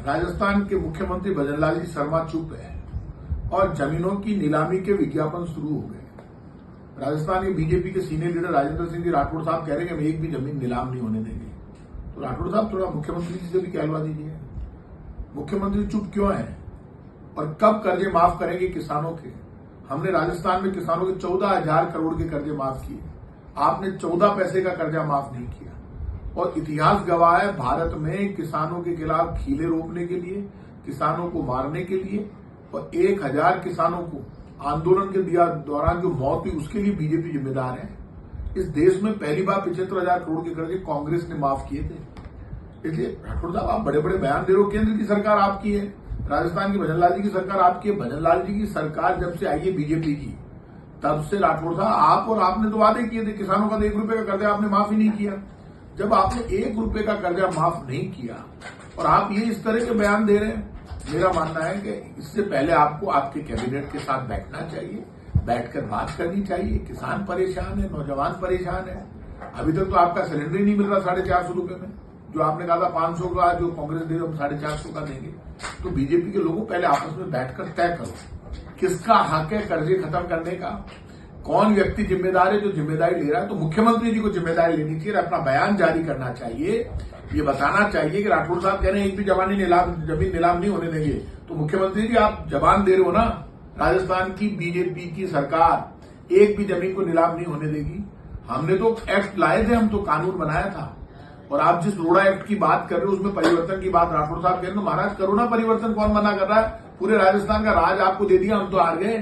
राजस्थान के मुख्यमंत्री भजनलाल जी शर्मा चुप है और जमीनों की नीलामी के विज्ञापन शुरू हो गए। राजस्थान के बीजेपी के सीनियर लीडर राजेंद्र सिंह जी राठौड़ साहब कह रहे हैं कि हम एक भी जमीन नीलाम नहीं होने देंगे। तो राठौड़ साहब थोड़ा मुख्यमंत्री जी से भी कहलवा दीजिए, मुख्यमंत्री चुप क्यों है और कब कर्जे माफ करेंगे किसानों के? हमने राजस्थान में किसानों के 14,000 करोड़ के कर्जे माफ किए, आपने 14 पैसे का कर्जा माफ नहीं किया। और इतिहास गवाह है, भारत में किसानों के खिलाफ खीले रोपने के लिए, किसानों को मारने के लिए और 1,000 किसानों को आंदोलन के दौरान जो मौत हुई उसके लिए बीजेपी जिम्मेदार है। इस देश में पहली बार 75,000 करोड़ के कर्जे कांग्रेस ने माफ किए थे। इसलिए राठौड़ साहब आप बड़े बड़े बयान दे रहे हो, केंद्र की सरकार आपकी है, राजस्थान की भजनलाल जी की सरकार आपकी है। भजनलाल जी की सरकार जब से आई है बीजेपी की, तब से राठौड़ साहब आपने तो वादे किए थे किसानों का 1 रुपए का कर्जा आपने माफ ही नहीं किया। जब आपने 1 रुपए का कर्जा माफ नहीं किया और आप ये इस तरह के बयान दे रहे हैं, मेरा मानना है कि इससे पहले आपको आपके कैबिनेट के साथ बैठना चाहिए, बैठकर बात करनी चाहिए। किसान परेशान है, नौजवान परेशान है। अभी तक तो आपका सिलेंडर ही नहीं मिल रहा 450 रुपए में, जो आपने कहा था 500 का, जो कांग्रेस दे रहे हम 450 का देंगे। तो बीजेपी के लोगों पहले आपस में बैठकर तय करो किसका हक है कर्जे खत्म करने का, कौन व्यक्ति जिम्मेदार है जो जिम्मेदारी ले रहा है। तो मुख्यमंत्री जी को जिम्मेदारी लेनी चाहिए, अपना बयान जारी करना चाहिए, ये बताना चाहिए कि राठौड़ साहब कह रहे हैं एक भी जमीन नीलाम नहीं होने देंगे। तो मुख्यमंत्री जी आप जबान दे रहे हो ना, राजस्थान की बीजेपी की सरकार एक भी जमीन को नीलाम नहीं होने देगी। हमने तो एक्ट लाए थे, हम तो कानून बनाया था। और आप जिस रोड़ा एक्ट की बात कर रहे हो उसमें परिवर्तन की बात राठौड़ साहब कह रहे हैं, तो महाराज करो ना परिवर्तन, कौन मना कर रहा है? पूरे राजस्थान का राज आपको दे दिया, हम तो हार गए,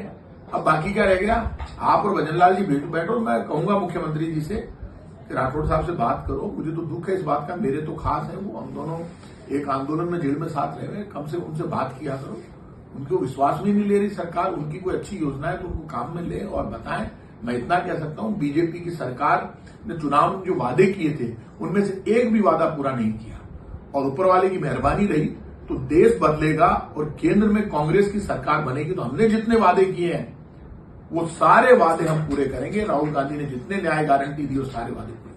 अब बाकी क्या रह गया? आप और भजनलाल जी बैठो। मैं कहूंगा मुख्यमंत्री जी से कि राठौड़ साहब से बात करो। मुझे तो दुख है इस बात का, मेरे तो खास है वो, हम दोनों एक आंदोलन में जेल में साथ रहे हुए, कम से कम उनसे बात किया करो। उनको विश्वास में नहीं ले रही सरकार, उनकी कोई अच्छी योजना है तो उनको काम में ले और बताएं। मैं इतना कह सकता हूं, बीजेपी की सरकार ने चुनाव में जो वादे किए थे उनमें से एक भी वादा पूरा नहीं किया और ऊपर वाले की मेहरबानी रही तो देश बदलेगा और केंद्र में कांग्रेस की सरकार बनेगी। तो हमने जितने वादे किए हैं वो सारे वादे हम पूरे करेंगे। राहुल गांधी ने जितने न्याय गारंटी दी वो सारे वादे पूरे